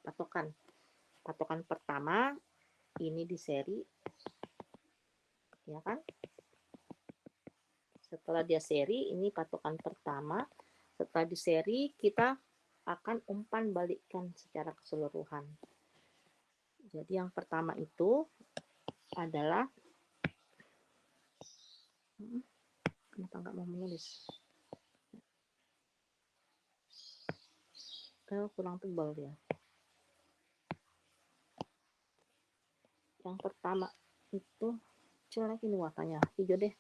Patokan pertama ini di seri, ya kan? Setelah dia seri, ini patokan pertama. Setelah di seri, kita akan umpan balikkan secara keseluruhan. Jadi yang pertama itu adalah, kenapa nggak mau menulis? Kurang tebal dia. Yang pertama itu jelek ini warnanya, hijau deh.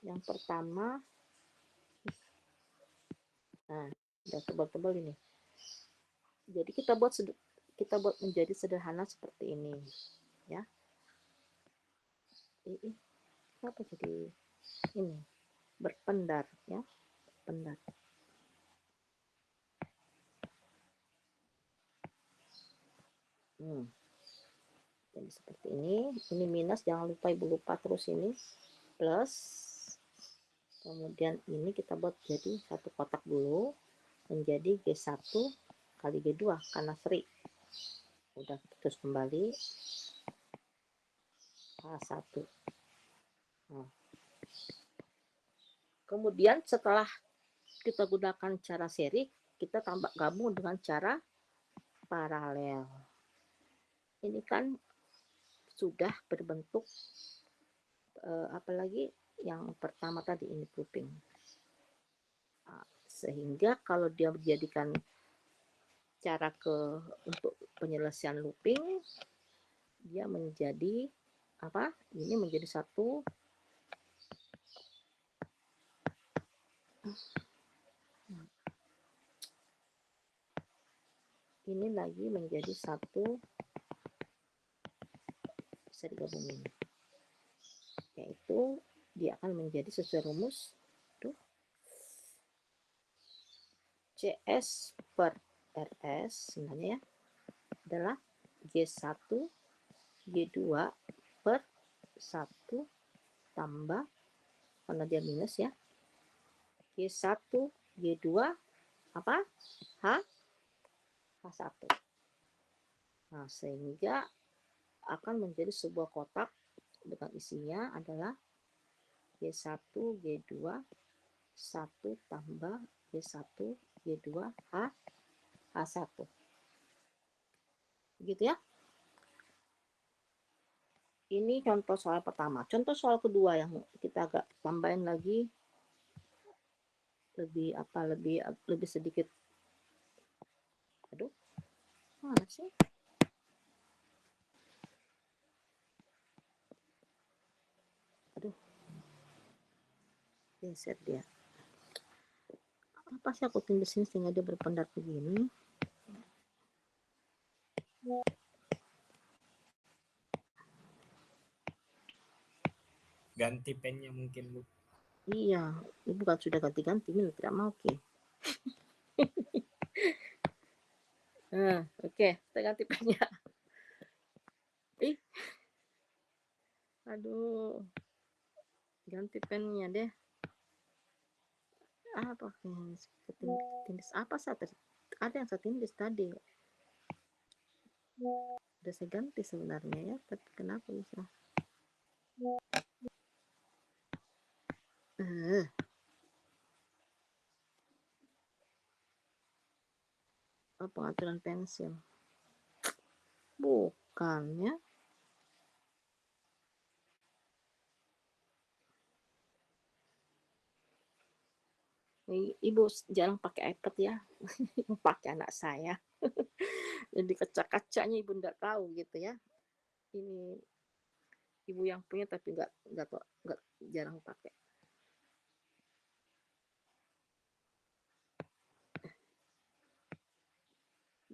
Yang pertama, nah udah tebal-tebal ini. Jadi kita buat menjadi sederhana seperti ini, ya. Kenapa jadi ini berpendar, ya, berpendar. Jadi seperti ini minus, jangan lupa ibu lupa terus ini plus, kemudian ini kita buat jadi satu kotak dulu menjadi G1 kali G2 karena seri. Udah terus kembali A1. Nah. Kemudian setelah kita gunakan cara seri, kita tambah gabung dengan cara paralel. Ini kan sudah berbentuk apalagi yang pertama tadi ini grouping. Sehingga kalau dia menjadikan cara untuk penyelesaian looping, dia menjadi apa? Ini menjadi satu ini lagi menjadi satu, bisa digabungin, yaitu dia akan menjadi sesuai rumus tuh CS per RS sebenarnya ya adalah G1 G2 per 1 tambah, karena dia minus ya, G1 G2 apa? H1. Nah, sehingga akan menjadi sebuah kotak dengan isinya adalah G1 G2 1 tambah G1 G2 H1. Gitu ya. Ini contoh soal pertama. Contoh soal kedua yang kita agak tambahin lagi lebih sedikit. Aduh, mana sih? Aduh, geser dia. Apa sih aku tulis sini sehingga dia berpendar begini? Ganti pennya mungkin, Bu. Iya, ibu kan sudah ganti-ganti, ini tidak mau oke. Oke, kita ganti pennya. Aduh, ganti pennya deh. Apa tindis apa saat ada yang saya tindis tadi? Udah saya ganti sebenarnya ya, tapi kenapa bisa? Pengaturan pensil. Bukan ya. Ibu jarang pakai iPad ya. Pakai anak saya. Jadi kaca-kacanya ibu nggak tahu gitu ya. Ini ibu yang punya tapi nggak jarang pakai.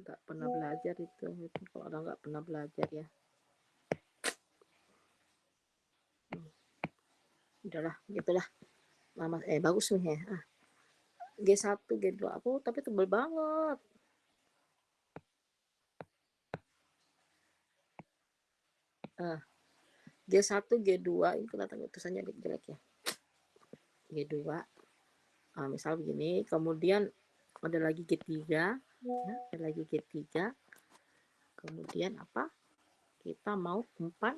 Nggak pernah belajar itu kalau orang nggak pernah belajar ya. Udahlah gitulah mama bagus nih ya. G1 G2 aku tapi tebel banget. G1 G2 ini kelihatan tulisannya jelek ya. G2 misal begini, kemudian ada lagi G3 ya, ada lagi G3. Kemudian apa? Kita mau umpan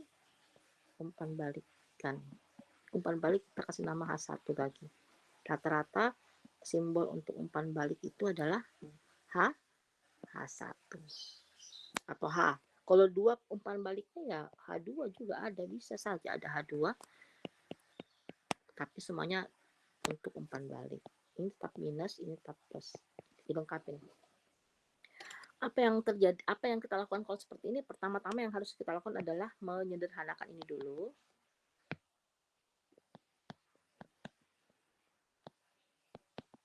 balikan. Umpan balik kita kasih nama H1 lagi. Rata-rata simbol untuk umpan balik itu adalah H1 atau H. Kalau 2 umpan baliknya ya H2 juga ada, bisa saja ada H2. Tapi semuanya untuk umpan balik. Ini tetap minus, ini tetap plus. Dilengkapin. Apa yang terjadi, apa yang kita lakukan kalau seperti ini? Pertama-tama yang harus kita lakukan adalah menyederhanakan ini dulu.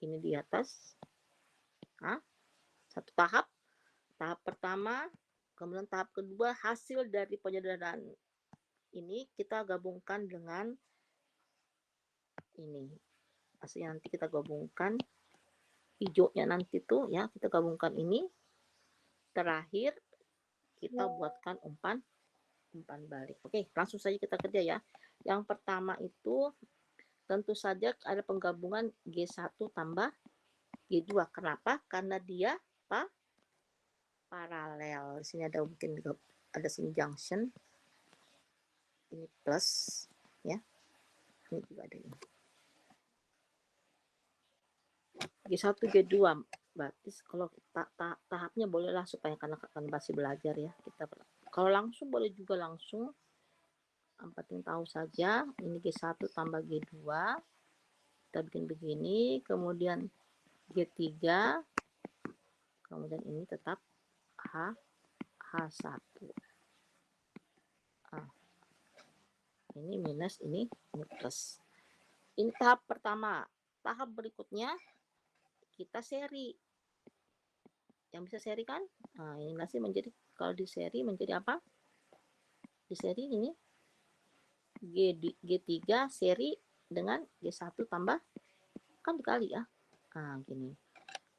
Ini di atas. Satu tahap. Tahap pertama, kemudian tahap kedua, hasil dari penyederhanaan ini kita gabungkan dengan ini. Hasilnya nanti kita gabungkan, hijaunya nanti tuh ya, kita gabungkan ini. Terakhir, kita buatkan umpan balik. Oke, langsung saja kita kerja ya. Yang pertama itu tentu saja ada penggabungan G1 tambah G2. Kenapa? Karena dia paralel. Di sini ada mungkin ada sini junction. Ini plus ya. Ini juga ada ini. G1 G2 berarti kalau tahapnya bolehlah supaya karena masih belajar ya. Kalau langsung boleh juga langsung. Yang penting tahu saja ini G1 tambah G2. Kita bikin begini, kemudian G3, kemudian ini tetap H1. Ini minus, ini plus. Ini tahap pertama. Tahap berikutnya kita seri. Yang bisa seri kan? Nah, ini masih menjadi, kalau di seri menjadi apa? Di seri ini G3 seri dengan G1 tambah, kan dikali ya. Nah, gini.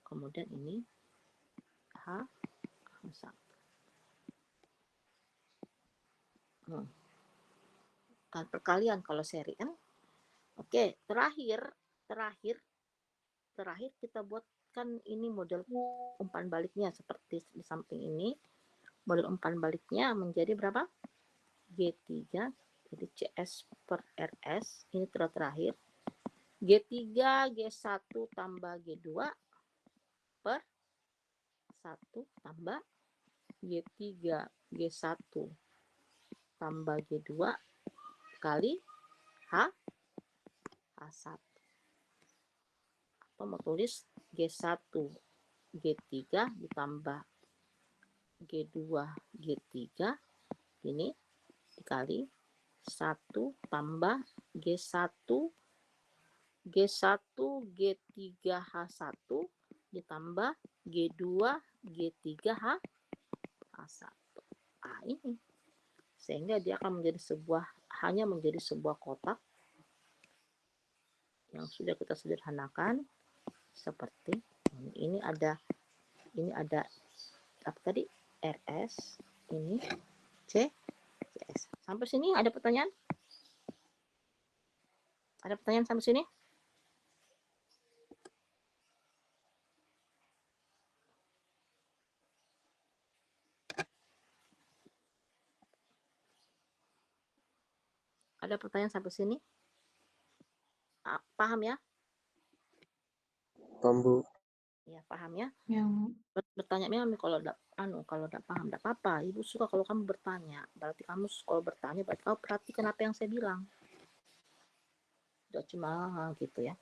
Kemudian ini H1. Kan perkalian kalau seri kan. Oke, terakhir kita buatkan ini model umpan baliknya seperti di samping ini. Model umpan baliknya menjadi berapa? G3, jadi CS per RS, ini terakhir. G3, G1 tambah G2 per 1 tambah G3, G1 tambah G2 kali H1. Atau mau tulis G1, G3 ditambah G2, G3 ini dikali 1 tambah G1, G1, G3, H1 ditambah G2, G3, H1. Ini. Sehingga dia akan hanya menjadi sebuah kotak yang sudah kita sederhanakan seperti ini. Ada apa tadi? RS, ini CS. Sampai sini ada pertanyaan? Ada pertanyaan sampai sini? Ada pertanyaan sampai sini? Paham ya? Paham, Bu. Ya, paham ya? Yang Bertanya Mami kalau enggak paham, enggak apa-apa. Ibu suka kalau kamu bertanya. Berarti kamu kalau bertanya, berarti kamu perhatikan apa yang saya bilang. Tidak cuma gitu ya.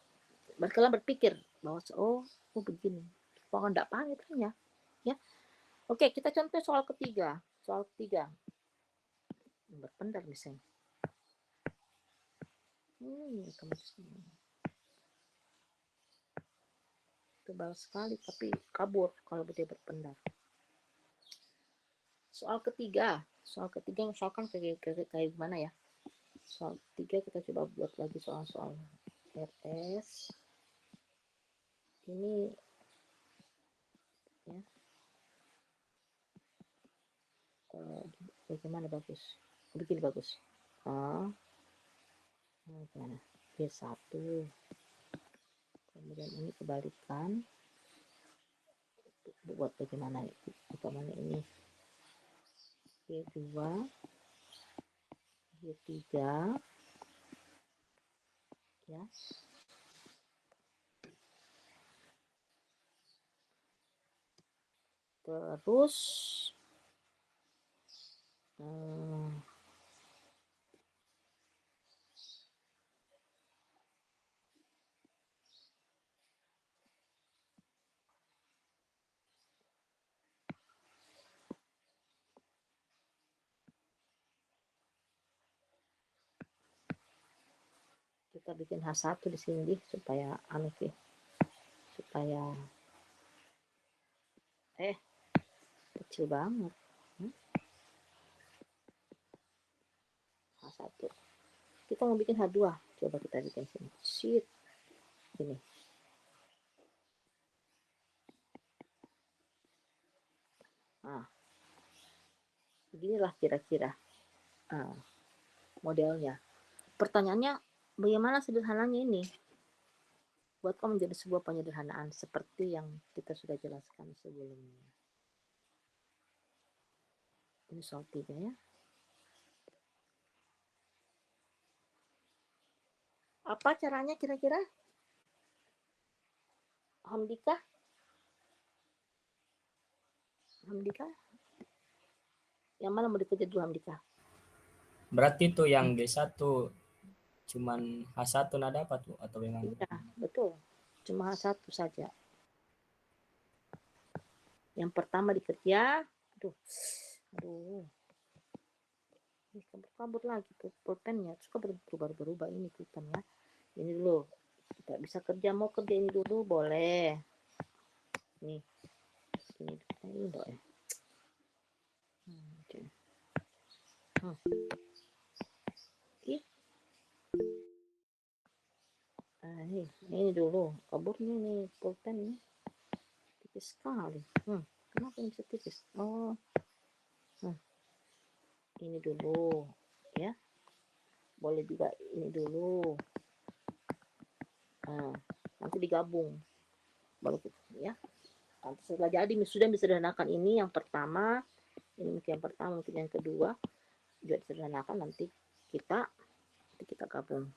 Berarti kalian berpikir bahwa begini. Kalau enggak paham ya tanya. Ya. Oke, kita contoh soal ketiga. Berpendar misalnya. Tebal sekali tapi kabur kalau dia berpendar. Soal ketiga misalkan kayak gimana ya? Soal ketiga kita coba buat lagi soal RS. Ini ya. Bagaimana bagus? Begini bagus. Gimana? B1. Kemudian ini kebalikan. buat bagaimana ini G2 G3 ya, terus kita bikin H1 di sini supaya supaya kecil banget. H1 kita mau bikin H2, coba kita bikin sini sheet ini. Nah, beginilah kira-kira modelnya. Pertanyaannya, bagaimana sederhananya ini? Buatkan menjadi sebuah penyederhanaan seperti yang kita sudah jelaskan sebelumnya. Ini soal 3 ya. Apa caranya kira-kira? Hamdika? Yang mana mau dikerja dulu Hamdika? Berarti tuh yang G1 cuman H1 nggak dapat tuh atau gimana? Iya, betul. Cuma H1 saja. Yang pertama dikerja, aduh. Ini kabur lagi pulpennya, suka berubah ini pulpennya. Ini dulu. Kita bisa kerja, mau kerja ini dulu boleh. Nih. Ini dulu ya. Oke. Ini dulu kaburnya nih pulpen nih tipis sekali. Kenapa ini bisa tipis? Ini dulu ya, boleh juga ini dulu. Nanti digabung baru ya. Nanti setelah jadi sudah disederhanakan ini yang pertama, ini mungkin yang pertama, mungkin yang kedua juga disederhanakan, nanti kita gabung.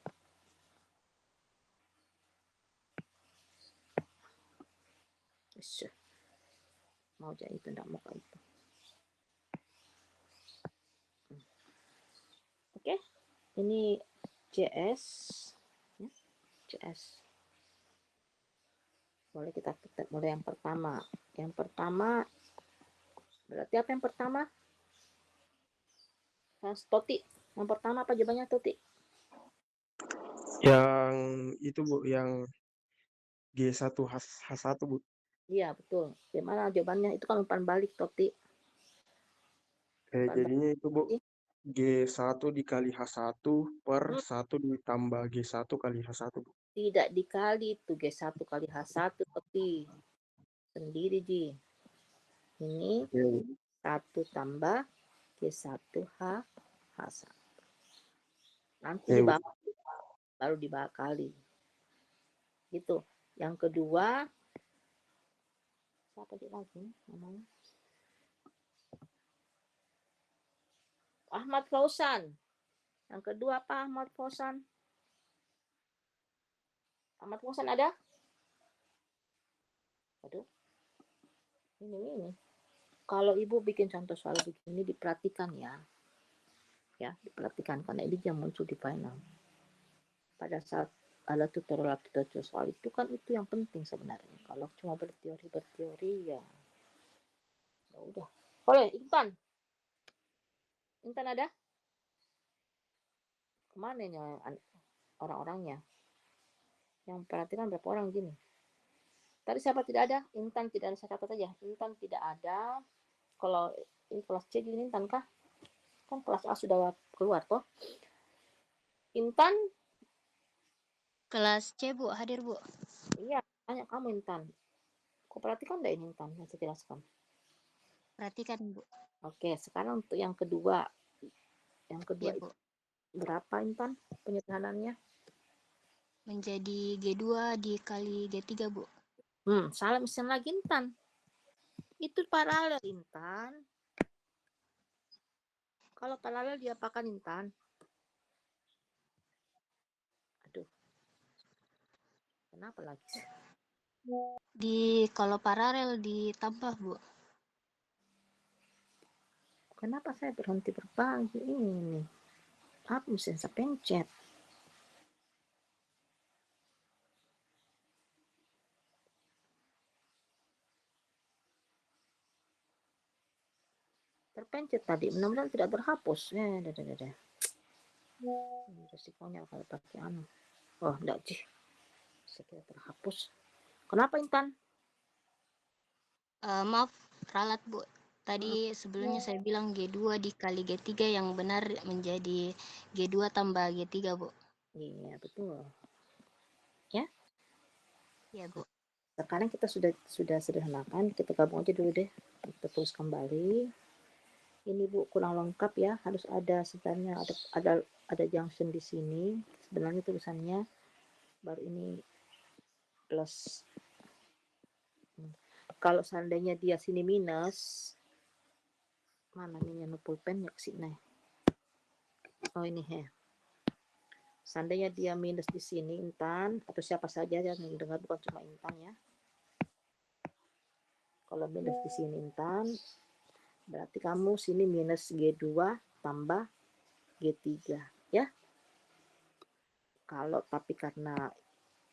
Mau jadi itu enggak mau kayak itu. Oke. Ini CS ya. CS. Boleh kita mulai yang pertama. Yang pertama berarti apa yang pertama? Toti. Yang pertama apa jawabannya Toti? Yang itu Bu, yang G1 H1 Bu. Iya betul. Gimana jawabannya? Itu kan umpan balik Toti. Jadinya itu Bu, G1 dikali H1 per 1 ditambah G1 kali H1 Bu. Tidak dikali itu G1 kali H1 Toti. Sendiri Ji. Ini 1 tambah G1 H1. Nanti dibawah, baru dibawah kali. Gitu. Yang kedua, siapa dia lagi namanya? Ahmad Fauzan. Yang kedua apa Ahmad Fauzan? Ahmad Fauzan ada? Aduh. Ini. Kalau Ibu bikin contoh soal begini diperhatikan ya. Ya, diperhatikan karena ini yang muncul di final. Pada saat ada tutorial soal itu kan itu yang penting sebenarnya. Kalau cuma berteori ya udah. Oleh Intan ada? Kemana nya orang-orangnya? Yang perhatikan berapa orang gini? Tadi siapa tidak ada? Intan tidak ada, saya catat aja. Intan tidak ada. Kalau ini kelas C gini Intan kah? Kan kelas A sudah keluar toh. Intan kelas C Bu, hadir Bu. Iya, tanya kamu Intan. Kau perhatikan enggak ini Intan yang saya jelaskan? Perhatikan Bu. Oke, sekarang untuk yang kedua. Yang kedua ya, Bu. Berapa Intan penyederhanaannya? Menjadi G2 dikali G3 Bu. Salah mesin lagi Intan. Itu paralel, Intan. Kalau paralel diapakan, Intan? Aduh. Kenapa lagi? Kalau paralel ditambah, Bu. Kenapa saya berhenti berbagi ini? Apa mesti saya pencet? Terpencet tadi, mudah-mudahan tidak terhapus. Dah. Ini resikonya kalau pakai anu. Oh, enggak sih. Saya kira terhapus. Kenapa, Intan? Maaf, ralat, Bu. Tadi sebelumnya saya bilang G2 dikali G3 yang benar menjadi G2 tambah G3, Bu. Iya, betul. Iya, Bu. Sekarang kita sudah sederhanakan, kita gabung aja dulu deh. Kita tulis kembali. Ini Bu kurang lengkap ya, harus ada sebenarnya ada junction di sini. Sebenarnya tulisannya baru ini plus. Kalau seandainya dia sini minus, mana nih yang pulpen ya sini. Oh ini ya. Seandainya dia minus di sini Intan atau siapa saja yang dengar, bukan cuma Intan ya. Kalau minus di sini Intan, berarti kamu sini minus G2 tambah G3 ya. Kalau tapi karena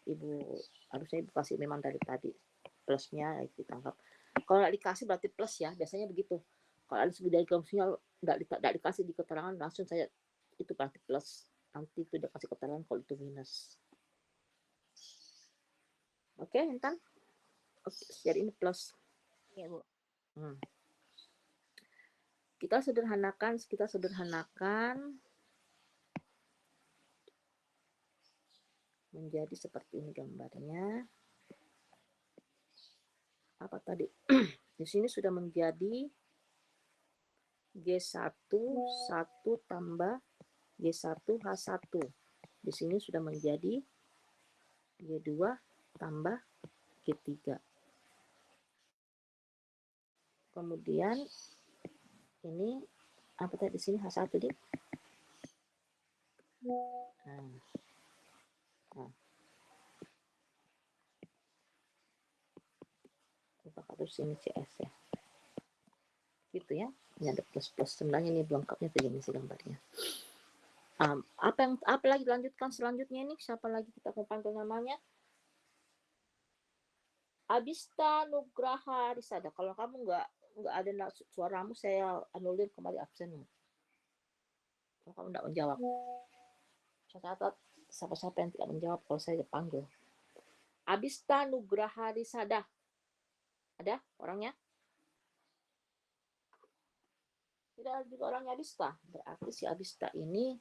Ibu harusnya Ibu kasih memang dari tadi plusnya ditangkap. Kalau nggak dikasih berarti plus ya, biasanya begitu. Kalau ada sudah nggak dikasih di keterangan, langsung saya itu berarti plus. Nanti itu udah kasih keterangan kalau itu minus. Oke, Intan? Oke, jadi ini plus. Iya, Bu. Kita sederhanakan menjadi seperti ini gambarnya. Apa tadi? Di sini sudah menjadi G1 1 tambah G1 H1. Di sini sudah menjadi G2 tambah G3. Kemudian ini apa tadi di sini H1 di? Harus ini CS ya. Gitu ya. Ini ada plus-plus. Sebenarnya ini lengkapnya begini sih gambarnya. Apa lagi lanjutkan selanjutnya ini? Siapa lagi kita mau panggil namanya? Abista Nugraha Risada. Kalau kamu nggak ada suaramu, saya anulir kembali absenmu. Kalau kamu nggak menjawab, saya catat siapa-siapa yang tidak menjawab kalau saya panggil. Abista Nugraha Risada. Ada orangnya? Tidak ada juga orangnya Abista. Berarti si Abista ini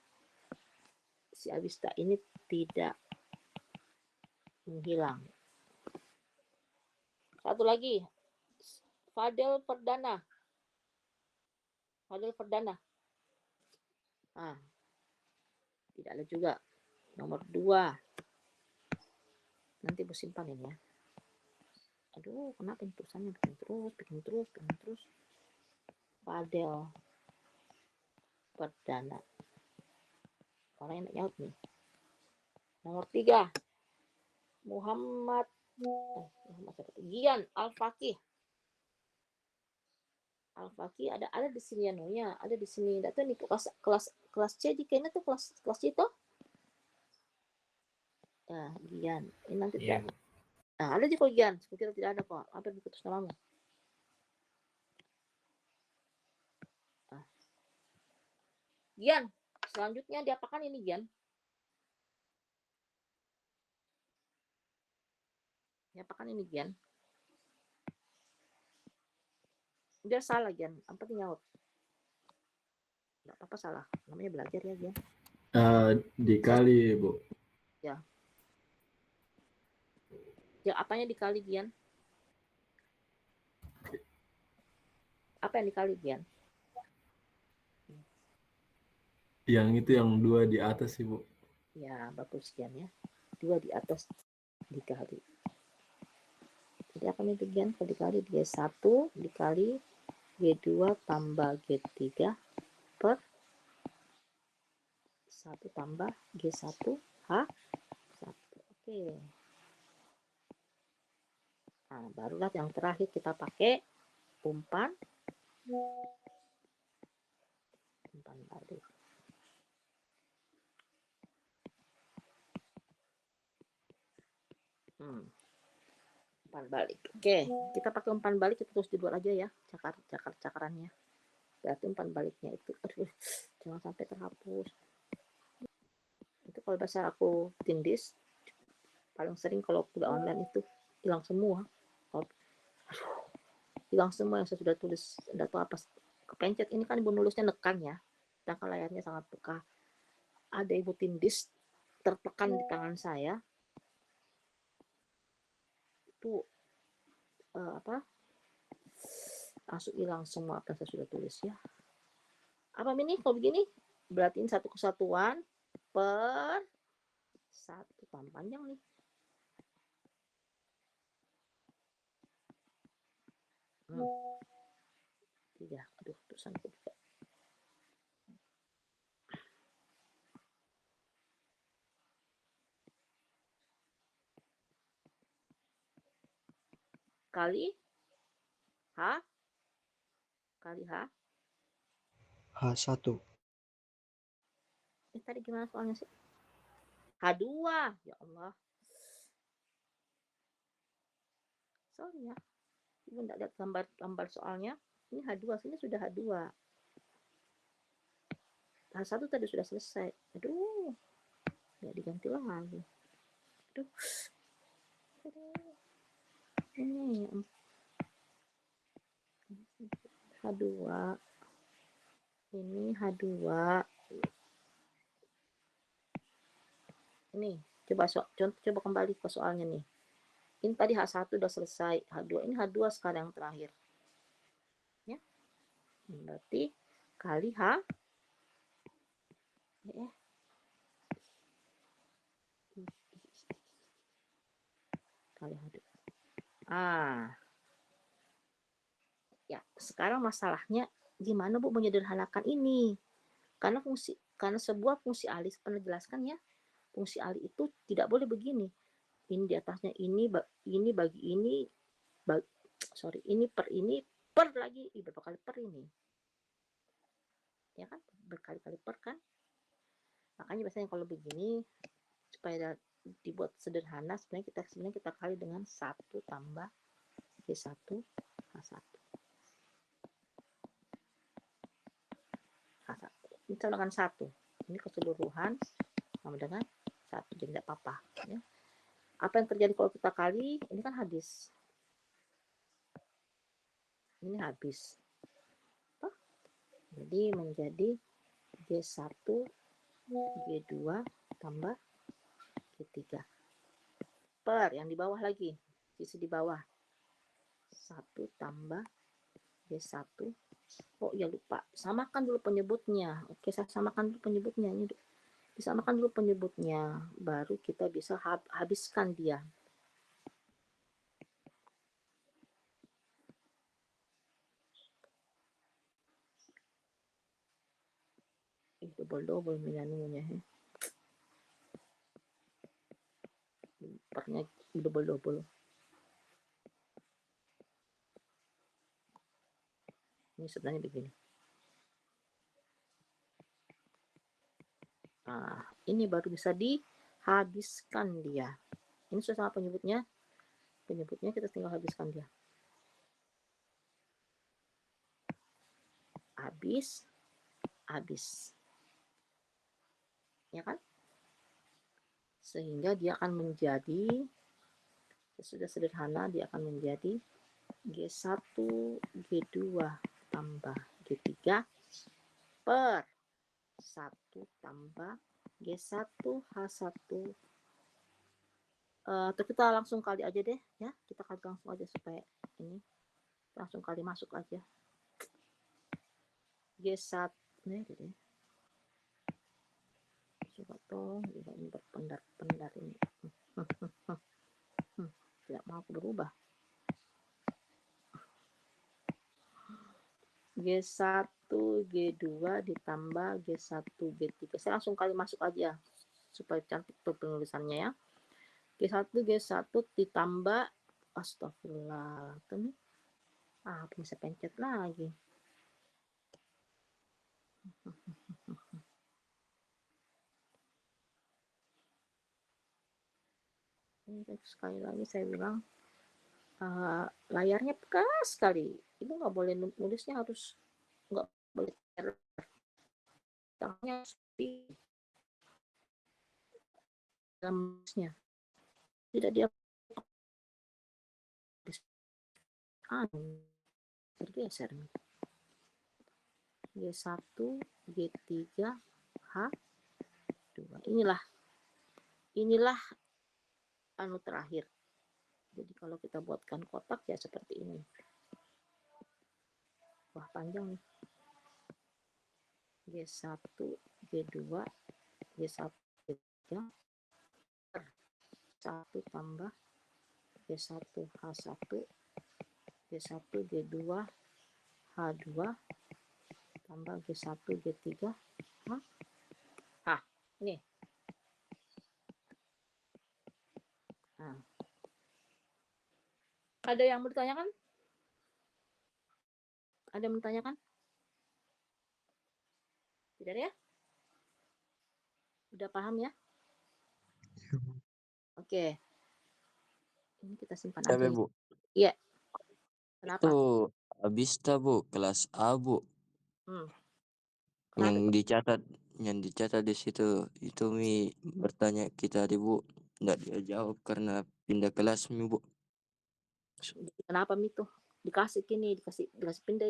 tidak menghilang. Satu lagi, Fadel Perdana. Tidak ada juga. Nomor 2. Nanti Bu simpan ini ya. Aduh, kenapa ini tulisannya bikin terus. Fadel Perdana. Orang yang nyaut nih. Nomor 3. Muhammad Gian Al-Fakih. Ada di sini anunya, ada di sini. Enggak tahu nih kelas C di kayaknya tuh kelas C itu. Nah, Gian. Ini nanti Iya, Bu. Nah, ada di kok Gian. Sekira tidak ada kok. Apa yang putus namamu? Gian. Selanjutnya diapakan ini Gian? Diapakan ini Gian? Dia salah Gian. Apa nyaut? Enggak apa-apa salah. Namanya belajar ya Gian. Dikali, Bu. Ya, apanya dikali Gian? Apa yang dikali Gian? Yang itu yang 2 di atas sih, Bu. Ya, bagus Gian ya. 2 di atas dikali. Jadi apa nih bagian kalau dikali G1 dikali G2 tambah G3 per 1 tambah G1 H1. Oke. Nah, barulah yang terakhir kita pakai umpan balik. Umpan balik. Oke, kita pakai umpan balik, kita terus dibuat aja ya cakarannya. Berarti umpan baliknya itu, aduh, jangan sampai terhapus. Itu kalau bahasa aku tindis, paling sering kalau udah online itu hilang semua. Hilang semua yang saya sudah tulis, tidak tahu apa kepencet. Ini kan ibu nulisnya nekan ya, sedangkan layarnya sangat peka. Ada ibu tindis tertekan di tangan saya, itu langsung hilang semua apa yang saya sudah tulis ya. Apa ini kalau begini? Berarti ini satu kesatuan per satu panjang nih. Tiga, aduh, tulisanku juga. Kali H H1. Tadi gimana soalnya sih? H2, ya Allah. Sorry ya, ibu tidak lihat gambar soalnya. Ini H2, sini sudah H2. H1 tadi sudah selesai. Aduh, nggak diganti lagi. Aduh. Ini H2. Ini H2. Ini coba kembali ke soalnya nih. Ini tadi H1 udah selesai, H2 ini H2 sekarang yang terakhir. Ya. Berarti kali H kali H2. Ya, sekarang masalahnya gimana Bu menyederhanakan ini? Karena sebuah fungsi alih pernah jelaskan ya. Fungsi alih itu tidak boleh begini. Ini di atasnya ini bagi ini ini per lagi berapa kali per ini. Ya kan? Berkali-kali per kan? Makanya biasanya kalau begini supaya dibuat sederhana sebenarnya kita kali dengan 1 tambah G1 H1. Ini sama dengan 1. Ini keseluruhan sama dengan 1. Jadi tidak apa-apa. Ya. Apa yang terjadi kalau kita kali? Ini kan habis. Ini habis. Jadi menjadi G1 G2 tambah G3 per yang di bawah lagi, sisi di bawah 1 tambah G1. Oh ya lupa, samakan dulu penyebutnya. Oke, saya samakan dulu penyebutnya. Ini disamakan dulu penyebutnya, baru kita bisa habiskan dia. Double menunya ya. Pernya double. Ini sebenarnya begini. Nah, ini baru bisa dihabiskan dia. Ini sudah sama penyebutnya. Penyebutnya kita tinggal habiskan dia. Habis. Ya kan? Sehingga dia akan menjadi, sudah sederhana, dia akan menjadi G1 G2 tambah G3 per 1 tambah G1 H1. Atau kita langsung kali aja deh ya, kita kali langsung aja supaya ini langsung kali masuk aja. G1 nih deh. Coba dong, ini berpendar ini. Tidak mau berubah. G1, G2 ditambah G1, G3. Saya langsung kali masuk aja supaya cantik tuh penulisannya ya. G1 ditambah, astagfirullah. Bisa pencet lagi. Sekali lagi saya bilang, layarnya bekas sekali. Ibu nggak boleh nulisnya, harus nggak boleh tangannya seperti dalamnya. Tidak dia bergeser nih. G1, G3, H2. Inilah terakhir. Jadi kalau kita buatkan kotak ya seperti ini. Wah, panjang nih. G1, G2, G1, G3, 1 tambah G1, H1, G1, G2, H2, tambah G1, G3, ini. Nah. Ada yang bertanyakan? Ada yang bertanyakan? Tidak ya? Udah paham ya? Oke. Ini kita simpan aja. Tapi, Bu. Iya. Kenapa? Itu Abista, Bu, kelas A, Bu. Yang dicatat di situ itu bertanya kita di Bu, enggak dia jawab karena pindah kelas Bu. Kenapa itu? Dikasih pindah,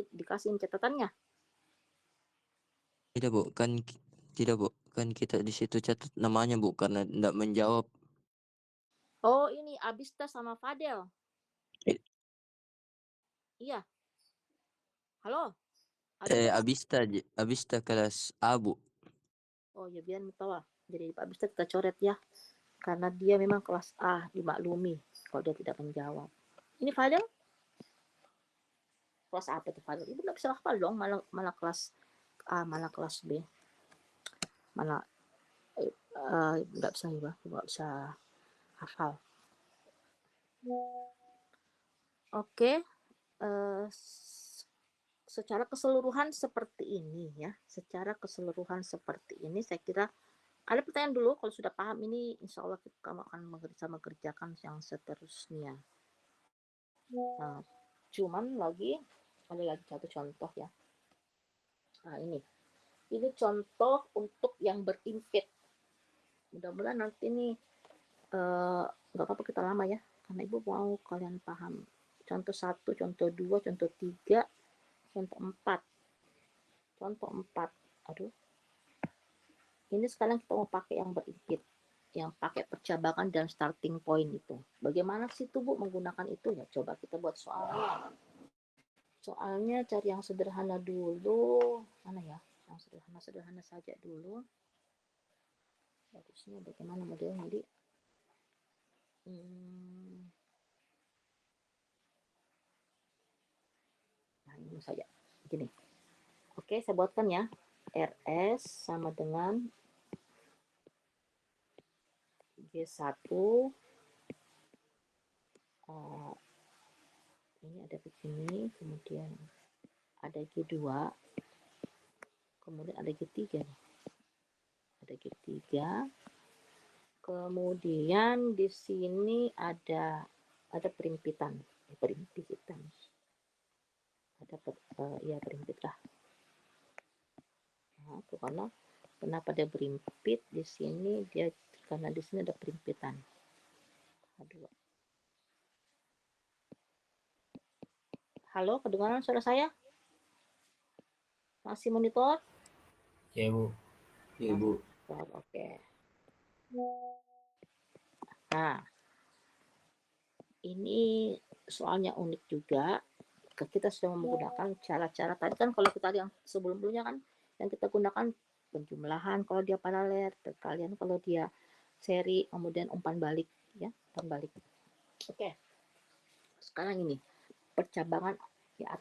dikasih catatannya. Tidak Bu, kan kita di situ catat namanya Bu karena enggak menjawab. Oh, ini Abista sama Fadel. Iya. Halo. Abista kelas A, Bu. Oh ya, biar tahu. Jadi Pak Abista kita coret ya. Karena dia memang kelas A, dimaklumi kalau dia tidak menjawab. Ini Fadel? Kelas apa tuh Fadel? Ibu nggak bisa hafal dong, malah kelas A, malah kelas B. Malah nggak bisa ya, nggak bisa hafal. Oke. Secara keseluruhan seperti ini ya. Secara keseluruhan seperti ini saya kira ada pertanyaan dulu. Kalau sudah paham ini, insya Allah kamu akan bisa mengerjakan yang seterusnya. Nah, cuman ada lagi satu contoh ya. Nah, ini contoh untuk yang berimpit. Mudah-mudahan nanti nih nggak apa-apa kita lama ya, karena ibu mau kalian paham. Contoh 1, contoh 2, contoh 3, contoh 4. Contoh 4. Aduh. Ini sekarang kita mau pakai yang berimpit, yang pakai percabangan dan starting point itu. Bagaimana sih tuh Bu menggunakan itu ya? Coba kita buat soalnya. Soalnya cari yang sederhana dulu. Mana ya? Yang sederhana saja dulu. Bagusnya bagaimana modelnya di? Nah, ini saja. Gini. Oke, saya buatkan ya. RS sama dengan G1. Ini ada begini, kemudian ada G2, kemudian ada G3. Ada G3. Kemudian di sini ada perimpitan. Ada perimpit lah. Nah, kenapa dia berimpit di sini? Karena di sini ada perimpitan. Aduh. Halo, kedengaran suara saya? Masih monitor? Ya, Bu. Iya, Bu. Oke. Nah, ini soalnya unik juga. Kita sudah menggunakan cara-cara tadi kan, kalau kita yang sebelumnya kan yang kita gunakan penjumlahan kalau dia paralel, perkalian kalau dia seri, kemudian umpan balik ya, umpan balik. Oke. Sekarang ini percabangan ya,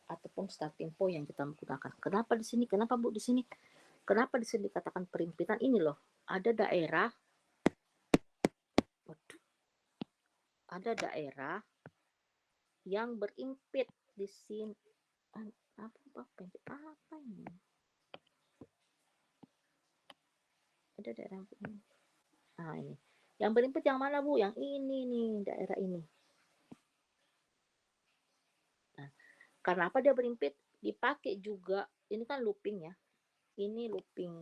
atau ataupun starting point yang kita menggunakan. Kenapa di sini? Kenapa Bu di sini? Kenapa di sini dikatakan perimpitan? Ini loh, ada daerah, ada daerah yang berimpit di sini. Apa ini? Ada daerah ini. Nah ini, yang berimpit yang mana Bu? Yang ini nih, daerah ini. Nah, karena apa dia berimpit? Dipakai juga, ini kan looping ya. Ini looping.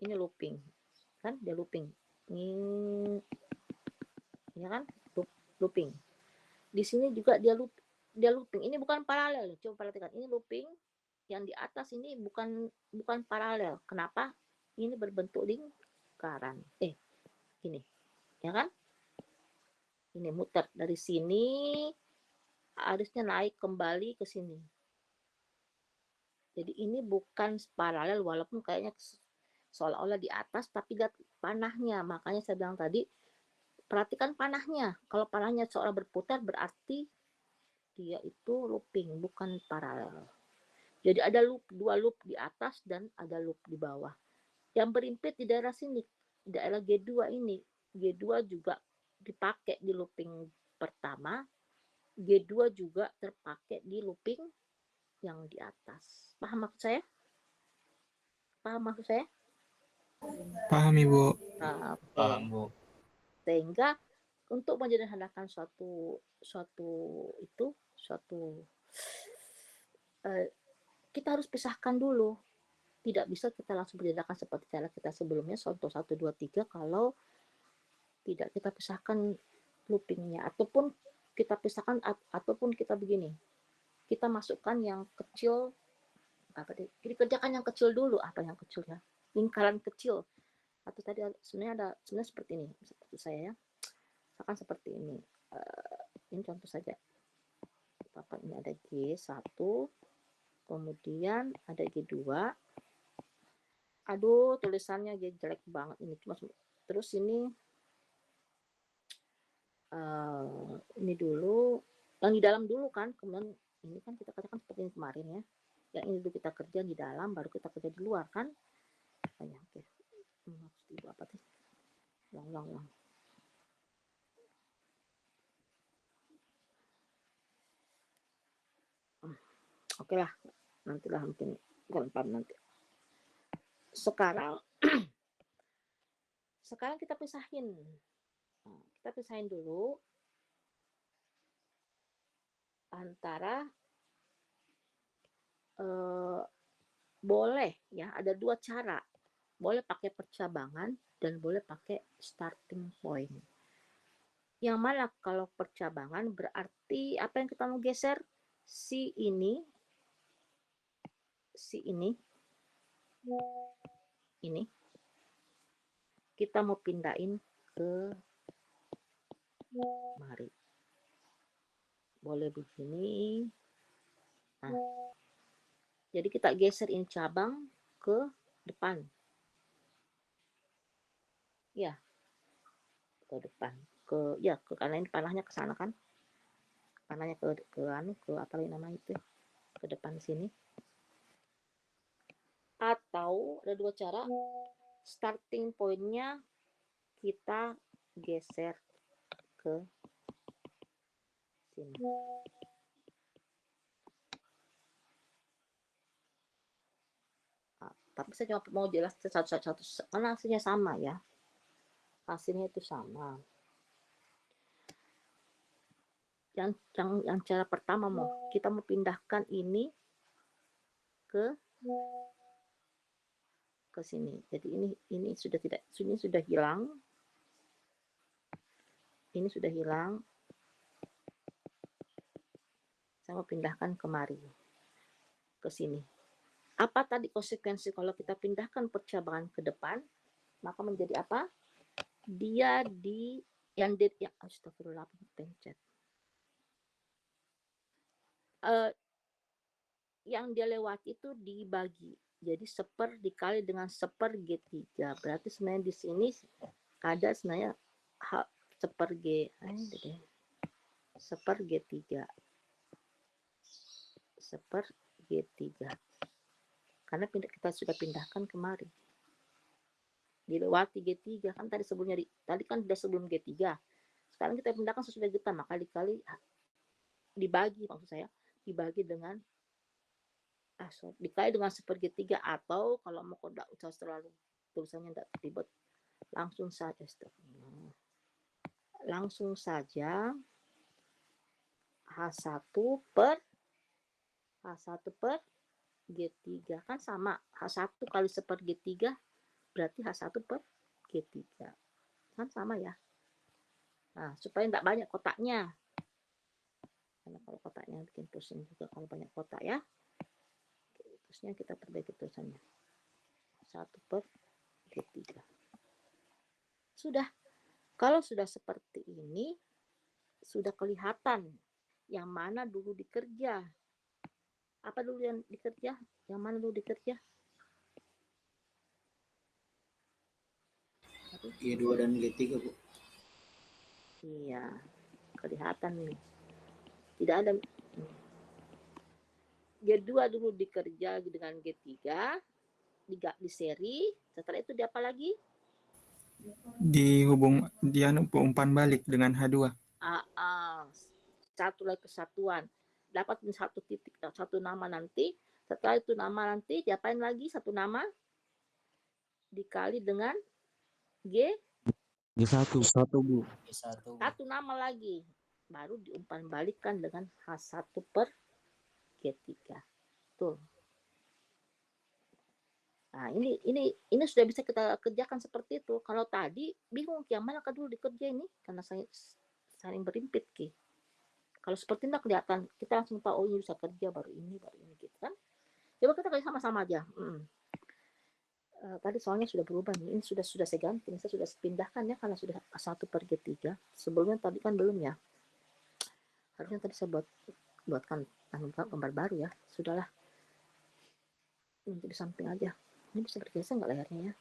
Ini looping. Kan dia looping. Ini ya kan? Looping. Di sini juga dia looping. Ini bukan paralel. Coba perhatikan. Ini looping. Yang di atas ini bukan paralel. Kenapa? Ini berbentuk lingkaran. Ini. Ya kan? Ini muter dari sini harusnya naik kembali ke sini. Jadi ini bukan paralel walaupun kayaknya seolah-olah di atas tapi lihat panahnya. Makanya saya bilang tadi perhatikan panahnya. Kalau panahnya seolah berputar berarti dia itu looping bukan paralel. Jadi ada dua loop di atas dan ada loop di bawah. Yang berimpit di daerah sini, daerah G2 ini. G2 juga dipakai di looping pertama, G2 juga terpakai di looping yang di atas. Paham maksud saya? Paham Ibu. Nah, oke. Paham Bu. Sehingga untuk menyederhanakan kita harus pisahkan dulu. Tidak bisa kita langsung menyederhanakan seperti cara kita sebelumnya, contoh 1, 2, 3, kalau tidak kita pisahkan loopingnya, ataupun kita pisahkan, ataupun kita begini, kita masukkan yang kecil, dikerjakan yang kecil dulu, apa yang kecil ya, lingkaran kecil, atau tadi sebenarnya seperti ini, seperti saya ya, akan seperti ini, ini contoh saja, ini ada G1, kemudian ada G2, aduh tulisannya jelek banget ini, cuma terus ini dulu yang di dalam dulu kan, kemudian ini kan kita katakan seperti ini kemarin ya, yang ini dulu kita kerja di dalam baru kita kerja di luar kan. Oke. Maksud Ibu apa sih? Ulang. Oke lah, nantilah mungkin gampang nanti. Sekarang kita pisahin. Kita pisahin dulu antara boleh ya, ada dua cara. Boleh pakai percabangan dan boleh pakai starting point. Yang mana kalau percabangan berarti apa yang kita mau geser? Si ini kita mau pindahin ke mari. Boleh begini. Nah, jadi kita geser ini cabang ke depan. Ya, ke depan. Ke kanan, panahnya ke sana kan. Panahnya ke apa namanya itu? Ke depan sini. Atau ada dua cara. Starting point-nya kita geser ke sini. Tapi saya cuma mau jelas satu-satu karena hasilnya sama ya. Hasilnya itu sama. Yang cara pertama kita mau pindahkan ini ke sini. Jadi ini sudah tidak, ini sudah hilang. Ini sudah hilang. Saya mau pindahkan kemari. Ke sini. Apa tadi konsekuensi kalau kita pindahkan percabangan ke depan, maka menjadi apa? Dia astagfirullah, pencet. Yang dia lewati itu dibagi. Jadi 1 dikali dengan 1 G3. Berarti sebenarnya di sini ada sebenarnya 1 G3. seper G3. Karena kita sudah pindahkan kemari. Dilewati G3 kan tadi sebelumnya tadi kan sudah sebelum G3. Sekarang kita pindahkan sesudah G3, maka dibagi maksud saya, dibagi dengan dikali dengan seper G3, atau kalau mau tidak usah terlalu tulisannya tidak ribet, langsung saja H1 per G3 kan sama, H1 kali seper G3 berarti H1 per G3 kan sama ya. Nah, supaya tidak banyak kotaknya, karena kalau kotaknya bikin pusing juga kalau banyak kotak ya. Terusnya kita perbaiki tulisannya, 1 per G3. Sudah. Kalau sudah seperti ini, sudah kelihatan yang mana dulu dikerja. Apa dulu yang dikerja? Yang mana dulu dikerja? G2 dan G3, Bu. Iya, kelihatan nih. Tidak ada. G2 dulu dikerja dengan G3, di seri. Setelah itu dia apa lagi? Dia umpan balik dengan H2. Satu lagi kesatuan. Dapat satu titik, satu nama nanti. Setelah itu nama nanti diapain lagi? Satu nama dikali dengan G1. Bu. satu nama lagi, baru diumpan balikkan dengan H1 per G3. Tuh. Nah, ini sudah bisa kita kerjakan seperti itu. Kalau tadi bingung yang mana dulu dikerja ini, karena saya saling berimpit Ki. Kalau seperti ini kelihatan, kita langsung tahu, oh ini bisa kerja, baru ini gitu kan. Coba kita kerja sama-sama aja. Tadi soalnya sudah berubah nih, ini sudah saya ganti, saya sudah pindahkan ya, karena sudah 1 per G3. Sebelumnya tadi kan belum ya. Harusnya tadi saya buatkan gambar baru ya. Sudahlah. Ini di samping aja. Ini bisa bergeser nggak layarnya ya?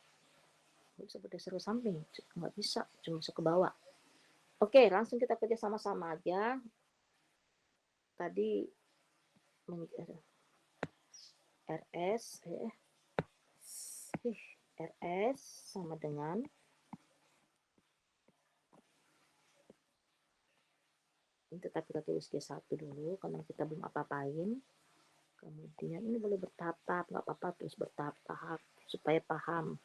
Nggak bisa bergeser ke samping, nggak bisa, cuma bisa ke bawah. Oke, langsung kita kerja sama-sama aja. Tadi RS sama dengan ini, tetap kita tulis G1 dulu karena kita belum apa-apain. Kemudian ini boleh bertahap, nggak apa-apa, terus bertahap supaya paham.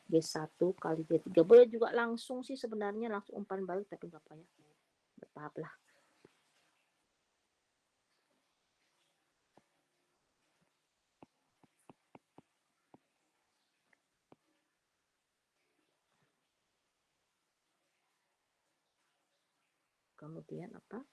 G1 kali G3 boleh juga langsung sih sebenarnya, langsung umpan balik, tapi nggak apa ya, bertahap lah. Kemudian apa?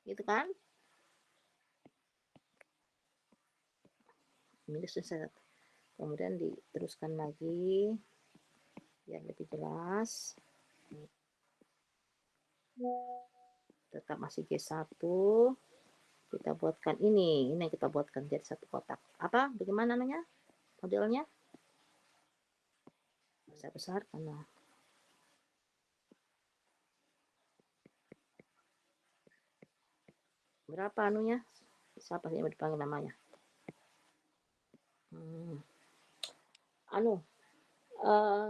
Gitu kan? Ini selesai. Kemudian diteruskan lagi biar lebih jelas. Tetap masih G1. Kita buatkan ini yang kita buatkan jadi satu kotak. Apa? Bagaimana namanya? Modelnya? Besar-besar karena berapa anunya? Siapa sih yang dipanggil namanya?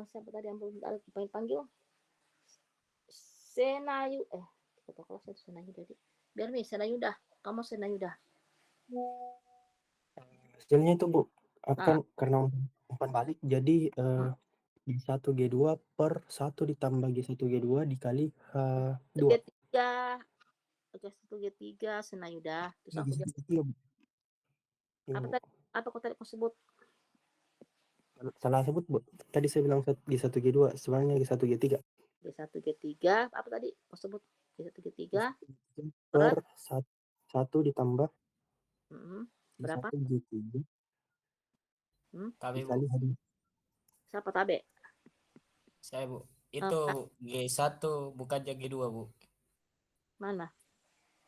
Siapa tadi yang belum panggil? Senayu. Kita kalau saya Senayu tadi. Biar nih Senayuda. Kamu Senayuda. Hasilnya itu, Bu, akan karena umpan balik jadi G1 G2 per 1 ditambah G1 G2 dikali H2. G1 G3 Senayuda. Terus aku Iya, apa kau tadi kau sebut? salah sebut, Bu. Tadi saya bilang G1 G2, sebenarnya G1 G3. G1 G3 apa tadi kau sebut? G1 G3 per 1 ditambah berapa? G1 G3 Tabe, Bu. dikali H2. Siapa Tabe? Saya, Bu. Itu G1 bukan G2, Bu. Mana?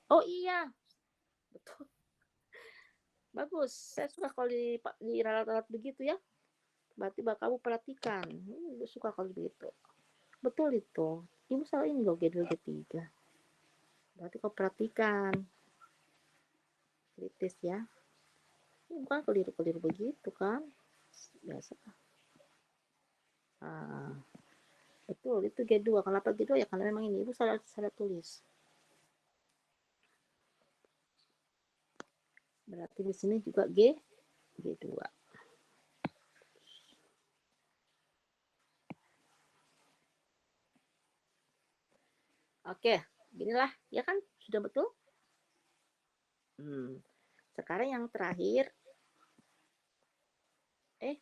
Oh iya, betul. Bagus. Saya suka kalau di ralat-ralat begitu ya. Berarti kamu perhatikan. Suka kalau begitu. Betul itu. Ibu salah ini loh G2 G3. Berarti kau perhatikan. Kritis ya. Ini bukan keliru-keliru begitu kan. Biasa. Betul, itu G2. Kenapa G2 ya? Karena memang ini ibu salah tulis. Berarti di sini juga G2. Oke, beginilah. Ya kan? Sudah betul? Sekarang yang terakhir.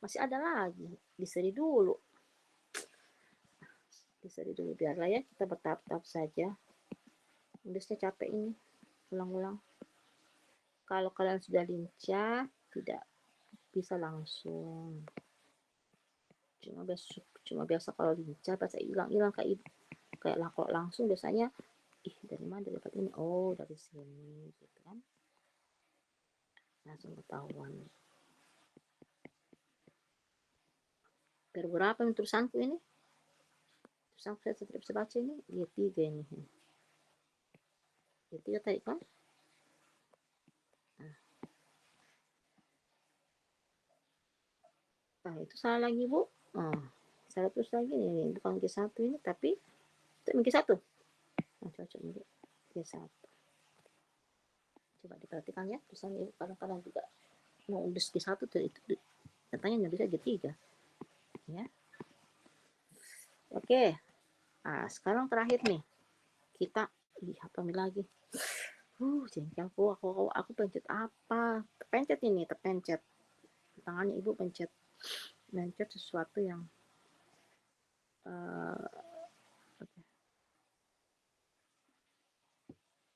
Masih ada lagi. Diseri dulu. Biarlah ya. Kita bertahap-tahap saja. Udah saya capek ini. Ulang-ulang. Kalau kalian sudah lincah, tidak bisa langsung. Cuma biasa kalau lincah, bahasa hilang-hilang kayak langsung biasanya, dari mana dapat ini? Oh, dari sini, gitu kan? Langsung ketahuan. Berapa tulisanku ini? Tulisanku saya tidak bisa baca ini. G3 ini. G3 tadi kan? Nah, itu salah lagi, Bu. Salah terus lagi nih. Bukan G1 ini, tapi itu G1. Nah, cocok ini G1. Coba diperhatikan ya. Tulisannya kadang-kadang juga mau udah G1 tuh itu katanya bisa G3. Ya. Oke. Nah, sekarang terakhir nih. Kita lihat lagi. Jengkelku, aku pencet apa? Terpencet. Tangannya ibu pencet sesuatu yang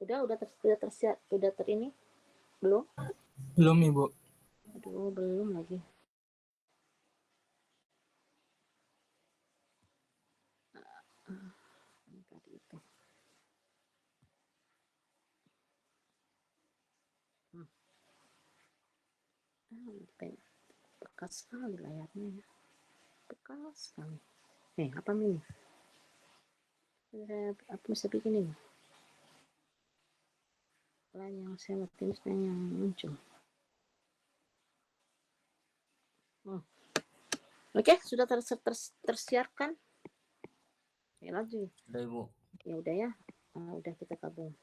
udah ini belum? Belum, Ibu. Aduh, belum lagi. Tadi itu. Bekas sekali layarnya ya. Bekas sekali. Apa ini? Apa bisa bikin ini? Yang saya tulisnya yang muncul. Oke, sudah tersiarkan. Lagi. Udah, Ibu. Ya udah ya. Udah kita gabung.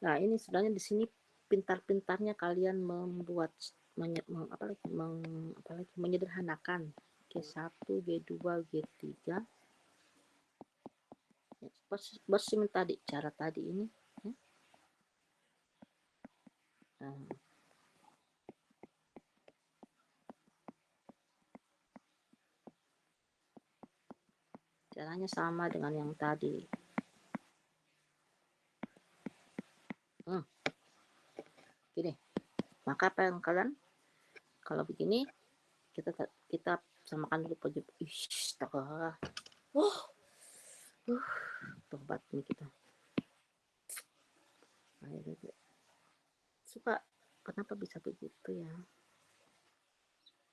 Nah, ini sebenarnya di sini pintar-pintarnya kalian membuat menyederhanakan G1, G2, G3. Bos tadi cara tadi ini. Caranya sama dengan yang tadi. Gini. Maka apa yang kalian kalau begini kita samakan dulu penyebab. Tobat nih kita. Suka kenapa bisa begitu ya?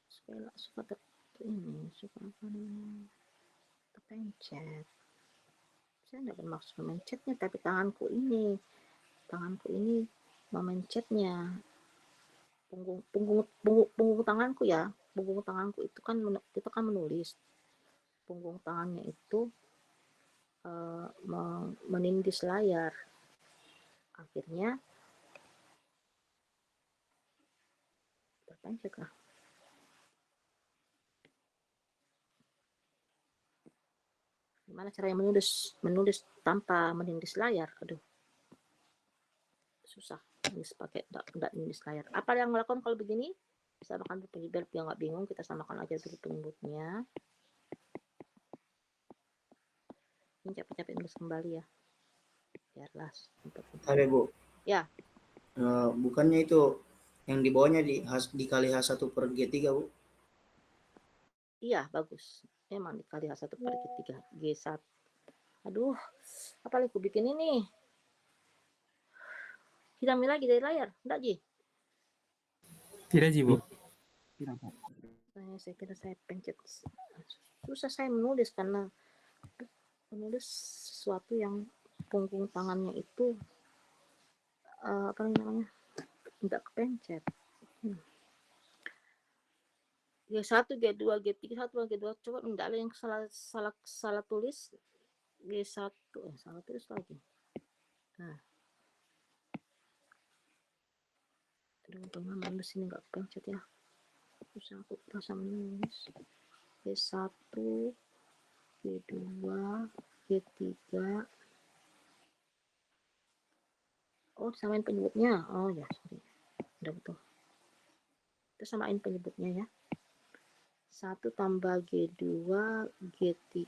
Suka terpencet. Saya tidak bermaksud memencetnya, tapi tanganku ini memencetnya. Punggung tanganku ya. Punggung tanganku itu kan menulis. Punggung tangannya itu menindis layar. Akhirnya terpencet lah. Gimana caranya menulis tanpa menindis layar? Aduh, susah. Pakai enggak menindis layar. Apa yang melakukan kalau begini? Samakan dulu penyebab biar nggak bingung. Kita samakan aja dulu penyebabnya. Ini capek-capek nulis kembali ya. Biarlah. Ada, Bu. Ya. Bukannya itu yang di bawahnya dikali H1 per G3, Bu? Iya, bagus. Emang dikali H1 per G3 G1. Aduh, apa lagi aku bikin ini? Hilangin lagi dari layar, enggak Ji? Tidak Ji, Bu. Tidak, Pak. Saya kira saya pencet. Susah saya menulis karena menulis sesuatu yang punggung tangannya itu apa namanya? Enggak kepencet. G1, G2, G3, G1, G2, coba enggak ada yang salah tulis. G1, salah tulis lagi. Nah. Aduh, bagaimana menulis ini enggak kepencet ya. Susah aku rasa menulis. G1, G2, G3. Oh, samain penyebutnya. Oh ya, sorry. Udah betul. Kita samain penyebutnya ya. 1 tambah G2, G3,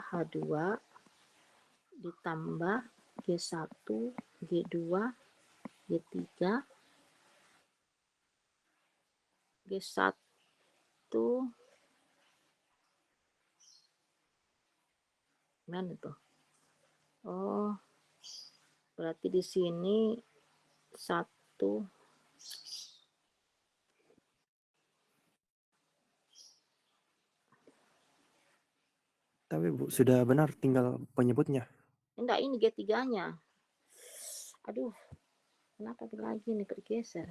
H2 ditambah G1, G2, G3, G1 mana tuh? Oh, berarti di sini 1 Tapi Bu, sudah benar, tinggal penyebutnya. enggak, ini G3-nya. Aduh, kenapa lagi nih bergeser?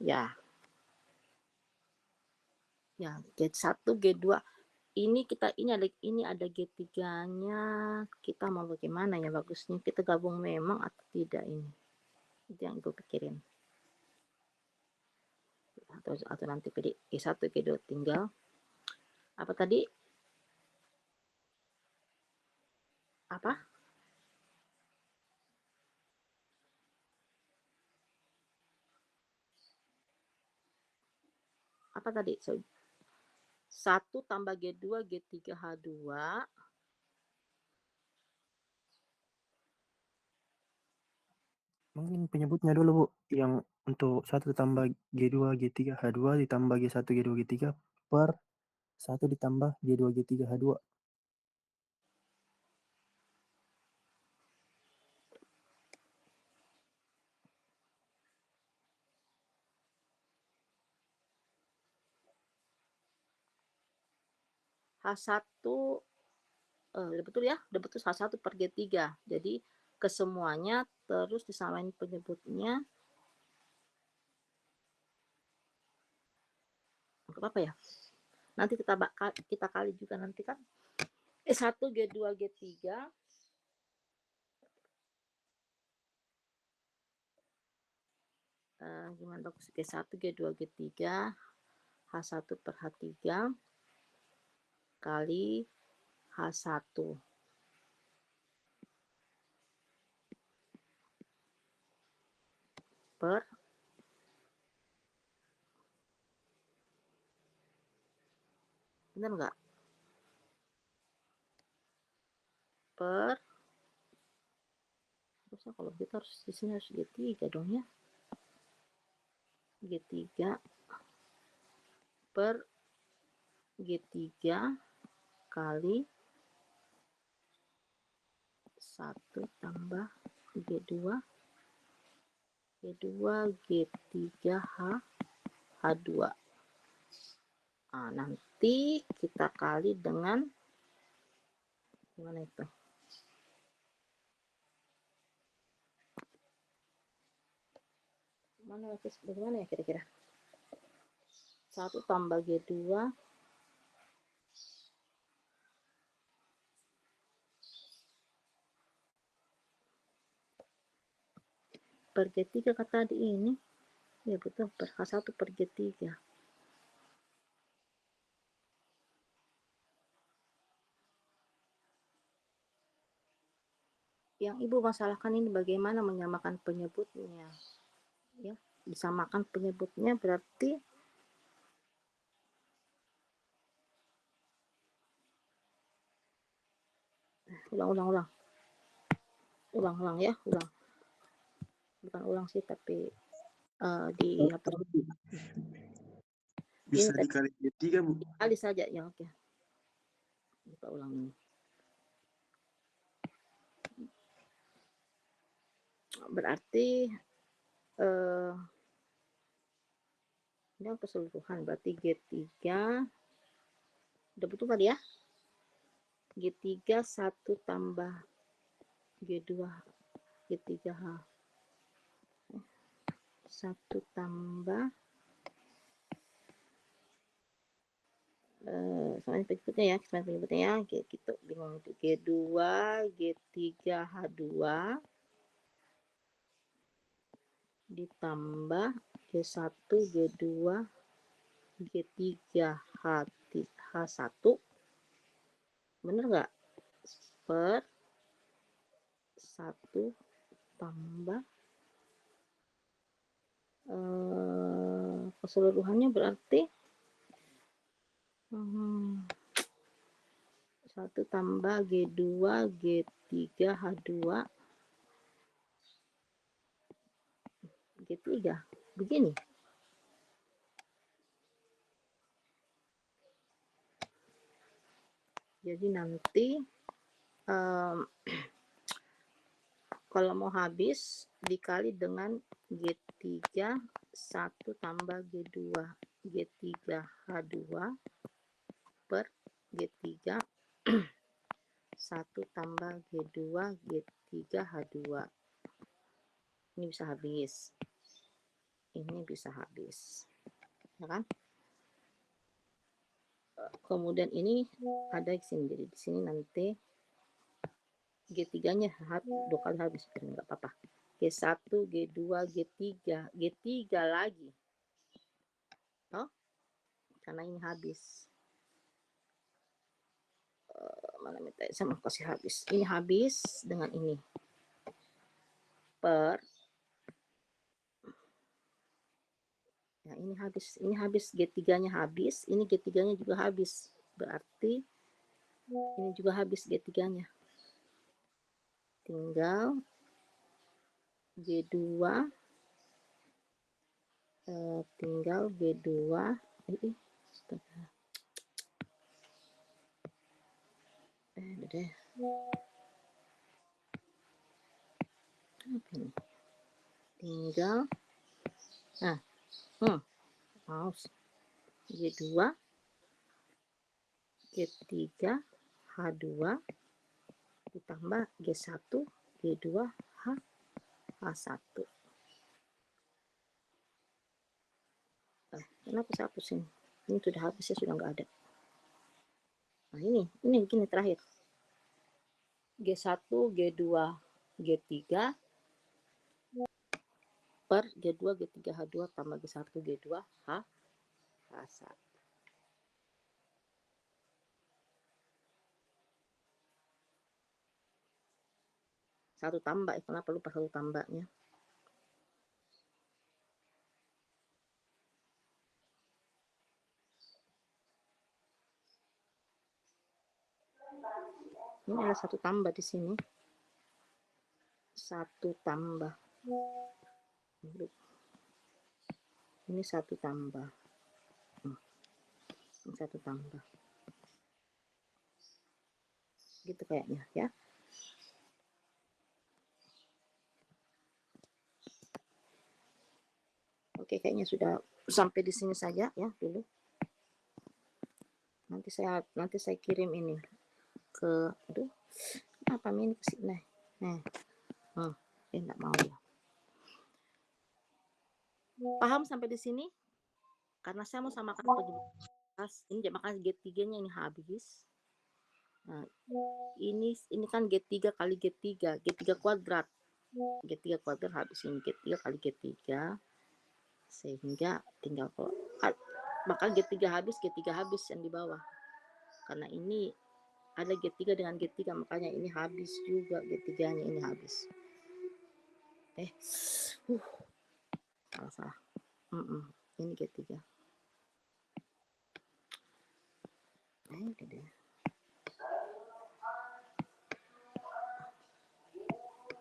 Ya. Ya, G1, G2. Ini ada G3-nya. Kita mau bagaimana ya bagusnya? Kita gabung memang atau tidak ini? Itu yang gue pikirin. Atau nanti G1, G2 tinggal. Apa tadi? Apa? Apa tadi? 1 tambah G2, G3, H2. Mungkin penyebutnya dulu Bu, yang untuk 1 tambah G2, G3, H2 ditambah G1, G2, G3 per 1 ditambah G2, G3, H2. H1 udah betul ya, udah betul H1 per G3. Jadi kesemuanya terus disamain penyebutnya. Apa ya? Nanti kita kali juga nanti kan. 1 G2 G3 gimana dok? G1 G2 G3 H1 per H3 kali H1 per benar nggak? Per harusnya kalau kita harus di sini harus G3 dong ya. G3 per G3 kali 1 tambah G2 G3 H2. Nanti kita kali dengan gimana itu? Bagaimana ya kira-kira? 1 tambah G2 per G3 kata tadi ini. Ya betul, per H1 per G3. Yang Ibu masalahkan ini bagaimana menyamakan penyebutnya. Ya, disamakan penyebutnya berarti ulang ya, bukan ulang sih tapi di Bisa tadi dikali G3, Bu. kali saja ya, oke. Buka ulang ini. Berarti ini yang keseluruhan, berarti G3 udah betul tadi ya. G3 1 tambah G2 G3H 1 tambah soalnya berikutnya ya, gitu bingung itu G2 G3H2 ditambah G1 G2 G3H1 bener nggak? Per 1 tambah keseluruhannya berarti 1 tambah G2 G3H2 G3 begini. Jadi nanti kalau mau habis dikali dengan G3 1 tambah G2 G3H2 per G3 1 tambah G2 G3H2. Ini bisa habis. Ini bisa habis. Ya kan? Kemudian ini ada di sini. Jadi di sini nanti G3-nya 2 kali habis, enggak apa-apa. G1, G2, G3 lagi. Oh, karena ini habis. Mana minta saya mau kasih habis. Ini habis dengan ini. Per ya ini habis G3-nya habis, ini G3-nya juga habis. Berarti ini juga habis G3-nya. Tinggal G2 tinggal G2 deh. Apa ini? Tinggal mouse G2 G3 H2 ditambah G1 G2 H1. Kenapa saya hapusin? Ini sudah habis ya, sudah nggak ada. Nah ini begini terakhir. G1 G2 G3 per G2 G3 H2 tambah G1 G2 H1. Satu tambah, kenapa lupa satu tambahnya? Ini ada satu tambah di sini. Satu tambah. Ini satu tambah. Ini satu tambah. Gitu kayaknya ya. Oke, kayaknya sudah sampai di sini saja ya dulu. Nanti saya kirim ini ke apa ini ke sini. Enggak mau ya. Paham sampai di sini? Karena saya mau samakan ini makan G3-nya ini habis. Nah, ini kan G3 kali G3 kuadrat. G3 kuadrat habis ini G3 kali G3. Sehingga tinggal maka G3 habis yang di bawah. Karena ini ada G3 dengan G3, makanya ini habis juga G3-nya ini habis. Salah. Ini G3.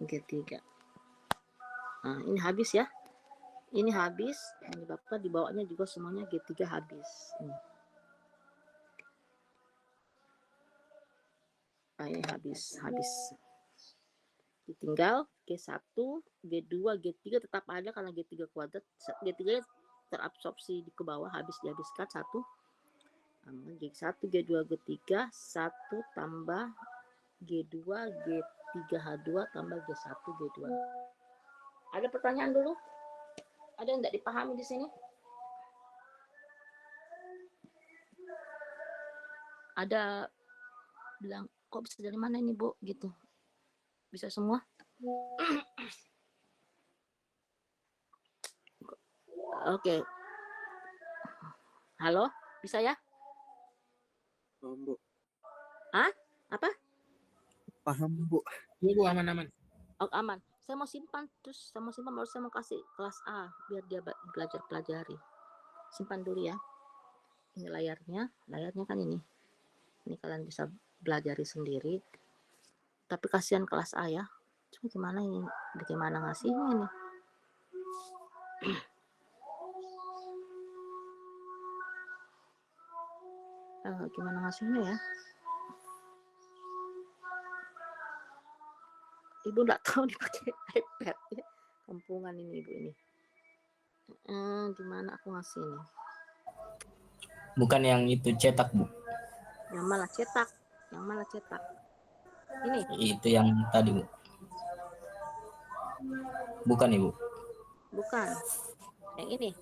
G3. Nah, ini habis ya. Ini habis, ini Bapak dibawanya juga semuanya G3 habis. Ini habis. Tinggal G1, G2, G3 tetap ada karena G3 kuadrat. G3 terabsorpsi ke bawah, dihabiskan 1. G1, G2, G3, 1 tambah G2, G3, H2 tambah G1, G2. Ada pertanyaan dulu? Ada yang tidak dipahami di sini? Ada bilang, kok bisa dari mana ini, Bu? Gitu. Bisa semua? Oke. Halo? Bisa ya? Paham, Bu. Hah? Apa? Paham, Bu. Iya Bu, aman-aman. Oh, aman. Saya mau simpan baru saya mau kasih kelas A biar dia belajar pelajari. Simpan dulu ya. Ini layarnya kan ini. Ini kalian bisa belajari sendiri. Tapi kasihan kelas A ya. Cuma bagaimana ngasihnya ini? Gimana ngasihnya ya? Ibu nggak tahu dipakai iPad ya. Kampungan ini Ibu ini. Gimana aku ngasih ini? Bukan yang itu cetak, Bu. Yang mana cetak? Ini. Itu yang tadi, Bu. Bukan, Ibu. Bukan. Yang ini.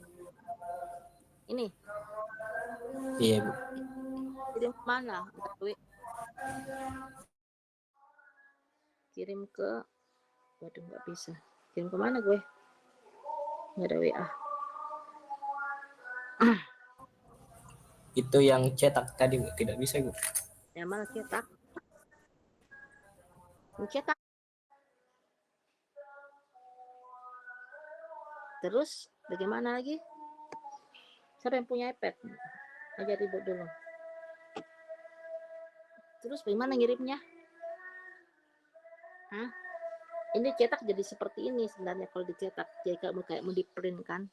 Ini. Iya, Bu. Kirim mana? Kirim ke, waduh nggak bisa. Kirim ke mana gue? Nggak ada WA. Itu yang cetak tadi, Bu. Tidak bisa, Bu. Yang mana cetak? Cetak. Terus bagaimana lagi? Siapa yang punya iPad? Ajar Ibu dulu. Terus bagaimana ngirimnya? Hah? Ini cetak jadi seperti ini sebenarnya kalau dicetak. Jadi kayak mau di-print kan.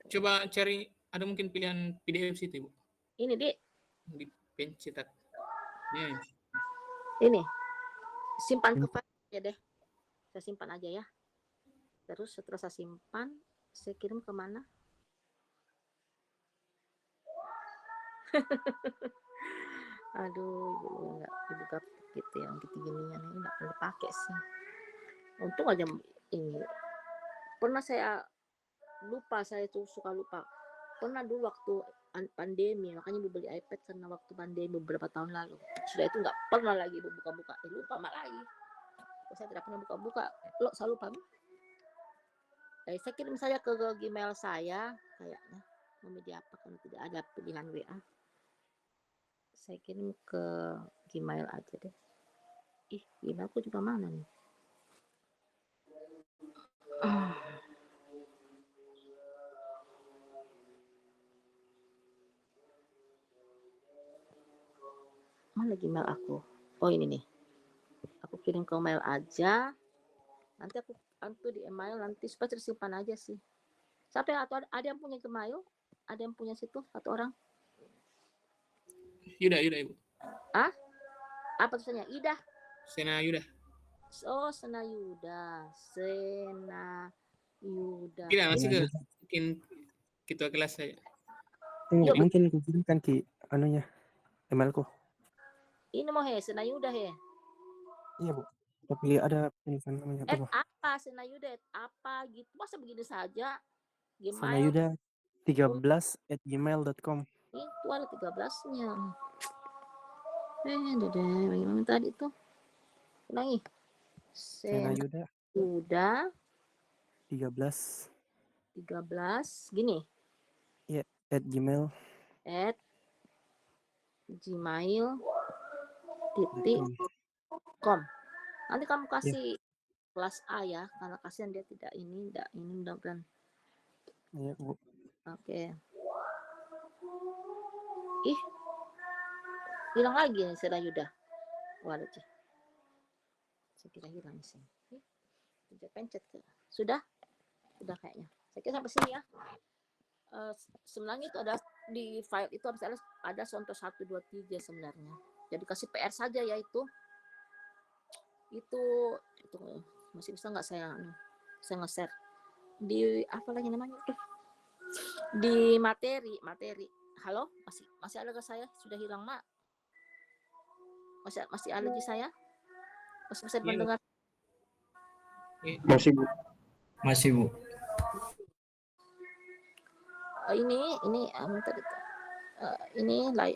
Coba cari, ada mungkin pilihan PDF situ, Bu. Ini, Dik. Di pencetak. Ini. Simpan ke file aja deh. Saya simpan aja ya. Terus setelah saya simpan, saya kirim ke mana? Aduh, Ibu gaptek gitu yang gitu-ginian ini nggak perlu pakai sih. Untung aja ini. Pernah saya tuh suka lupa. Pernah dulu waktu pandemi, makanya Ibu beli iPad karena waktu pandemi beberapa tahun lalu. Sudah itu nggak pernah lagi Ibu buka-buka. Lupa malah lagi. Saya tidak pernah buka-buka. Saya lupa. Saya kirim saja ke Gmail saya kayaknya. Media apa kalau tidak ada pilihan WA. Saya kirim ke Gmail aja deh. Gmailku juga mana nih? Mana Gmail aku? Oh ini nih. Aku kirim ke mail aja. Nanti aku di email nanti supaya tersimpan aja sih. Siapa yang ada yang punya Gmail? Ada yang punya situ satu orang? Yuda Ibu. Apa tulisannya? Ida. Sena Yuda. Oh, Senayuda. Tidak, masih ke mungkin ketua kelas saya. Mungkin kukirimkan ki anunya emailku. Ini mau Senayuda Iya, Bu. Tapi ada tulisan namanya apa? Apa Senayuda? Apa gitu? Masa begini saja? Gmail. Senayuda 13@gmail.com. Itu ada 13-nya. Bagaimana tadi tuh? Ulangi. Senayuda 13 gini. ya @gmail.com. Nanti kamu kasih kelas A ya, karena kasihan dia tidak ini mudah-mudahan. Iya, Bu. Oke. Hilang lagi nih Senayuda. Waduh, saya kira hilang sih. Pencet ke Sudah kayaknya. Saya kira sampai sini ya. Sebenarnya itu ada di file itu ada contoh 1, 2, 3 sebenarnya. Jadi kasih PR saja ya itu masih bisa nggak saya nge-share di apa lagi namanya itu di materi. Halo, masih ada ke saya? Sudah hilang, Mak? Masih ada di saya? Masih bisa mendengar? Masih, Bu. Masih, Bu. Ini tadi ini materi.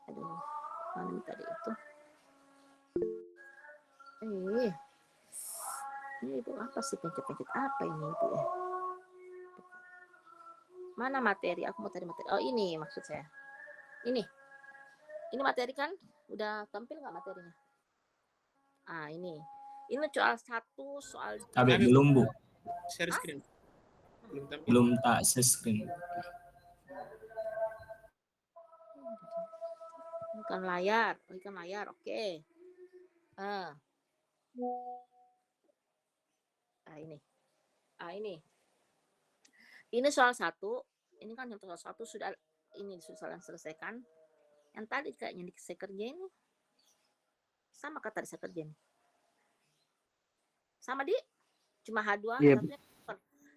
Aduh, mana tadi itu? Ini Ibu apa sih, pencet-pencet apa ini Ibu ya? Mana materi? Aku mau tadi materi. Oh, ini maksud saya. Ini materi kan? Udah tampil nggak materinya? Ini soal 1, soal 2. Tapi belum, Bu. Share screen. Belum tampil. Belum tak share screen. Ikan layar, oke. Ini soal 1. Ini kan yang soal 1 sudah selesaikan. Yang tadi kayaknya saya kerjain ini sama kata saya kerjain. Sama di cuma H2. Iya,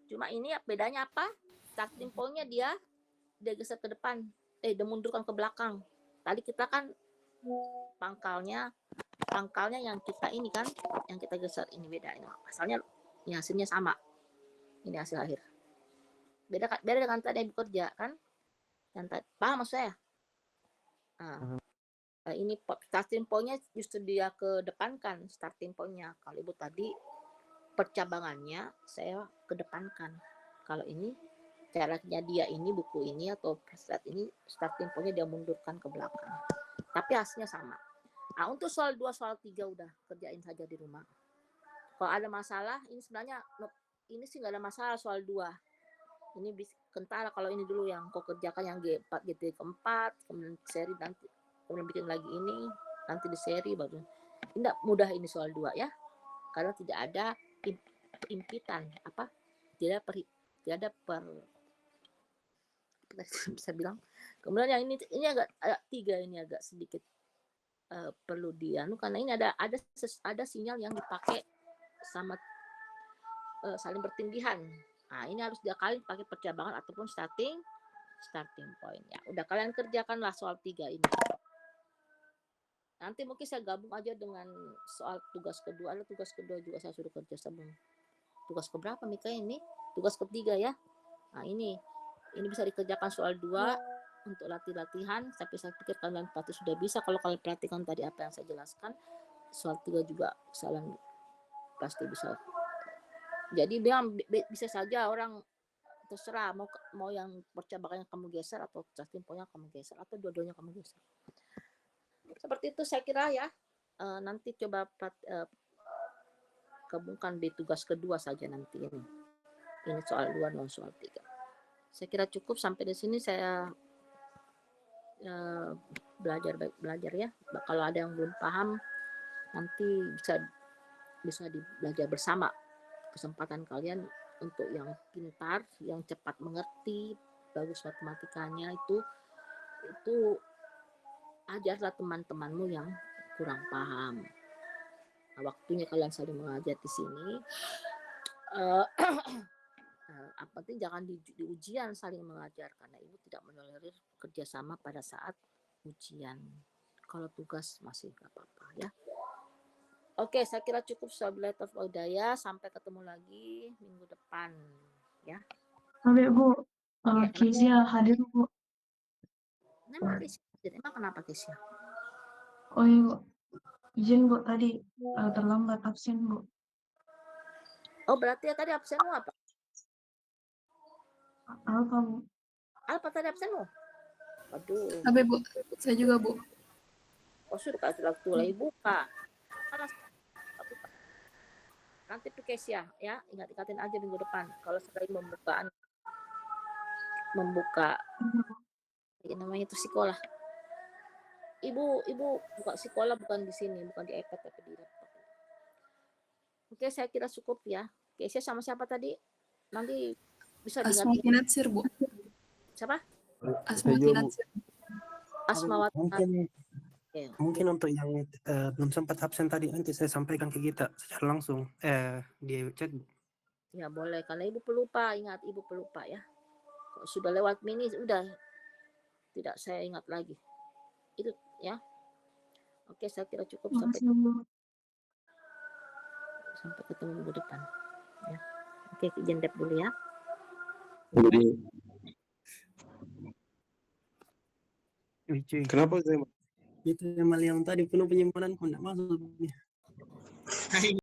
Cuma ini bedanya apa? Starting point-nya dia geser ke depan, dia mundurkan ke belakang. Tadi kita kan pangkalnya yang kita ini kan, yang kita geser ini beda. Ini asalnya ini hasilnya sama. Ini hasil akhir. Beda dengan tadi yang bekerja kan? Yang tadi paham maksud saya? Ini starting point-nya justru dia ke depan kan, starting point-nya. Kalau Ibu tadi percabangannya saya kedepankan. Kalau ini caranya dia ini buku ini atau slide ini starting point-nya dia mundurkan ke belakang. Tapi hasilnya sama. Untuk soal 2, soal 3 udah kerjain saja di rumah. Kalau ada masalah, ini sebenarnya ini sih nggak ada masalah soal 2. Ini kentara kalau ini dulu yang kau kerjakan yang G4 GT keempat, kemudian seri nanti, kemudian bikin lagi ini, nanti di seri baru. Tidak mudah ini soal 2 ya. Karena tidak ada impitan tidak ada bisa bilang. Kemudian yang ini agak 3 ini agak sedikit perlu karena ini ada sinyal yang dipakai sama saling bertindihan. Ini harus diakalin pakai percabangan ataupun starting point ya. Udah kalian kerjakanlah soal 3 ini. Nanti mungkin saya gabung aja dengan soal tugas kedua. Ada tugas kedua juga saya suruh kerja sebelum. Tugas keberapa Mika ini? Tugas ketiga ya. Ini bisa dikerjakan soal 2 untuk latihan. Tapi saya pikir kalian pasti sudah bisa. Kalau kalian perhatikan tadi apa yang saya jelaskan, soal 3 juga kalian pasti bisa. Jadi bisa saja orang terserah mau yang percabangannya kamu geser atau starting point-nya kamu geser atau dua-duanya kamu geser. Seperti itu saya kira ya. Nanti coba gabungkan di tugas kedua saja nanti ini. Ini soal 2 non soal 3. Saya kira cukup sampai di sini saya belajar ya. Kalau ada yang belum paham nanti bisa belajar bersama. Kesempatan kalian untuk yang pintar, yang cepat mengerti, bagus matematikanya itu ajarlah teman-temanmu yang kurang paham. Waktunya kalian saling mengajar di sini. Penting jangan di ujian saling mengajar karena Ibu tidak menolerir kerjasama pada saat ujian. Kalau tugas masih nggak apa-apa ya. Oke, saya kira cukup Wabillahi taufiq wal hidayah. Sampai ketemu lagi minggu depan ya. Oke Bu, Kezia hadir Bu. Emang kenapa Kezia? Oh iya Bu, izin Bu tadi terlambat absen Bu. Oh berarti ya tadi absenmu apa? Alfa Bu. Apa tadi absenmu? Aduh. Tapi Bu, saya juga Bu. Oh sudah kasih waktu lagi buka. Nanti Kezia ya, ingat-ingatin aja minggu depan. Kalau sekali membuka namanya itu sekolah. Ibu buka sekolah bukan di sini, bukan di iPad tapi di laptop. Oke, saya kira cukup ya. Oke, saya sama siapa tadi? Nanti bisa Asma diingat. Kinatsir, Bu. Siapa? Asma Saya juga, Bu. Kinatsir. Asmawati. Oke. Mungkin untuk yang belum sempat absen tadi nanti saya sampaikan ke kita secara langsung di chat, Bu. Ya boleh, karena ibu pelupa, ingat ibu pelupa ya. Kalau sudah lewat mini, udah tidak saya ingat lagi. Itu ya. Oke, saya kira cukup sampai Makasih, Bu. ketemu minggu depan. Ya. Oke, izin dep dulu ya. Wih, cuy. Kenapa saya Itu yang tadi penuh penyimpananku, enggak masuk.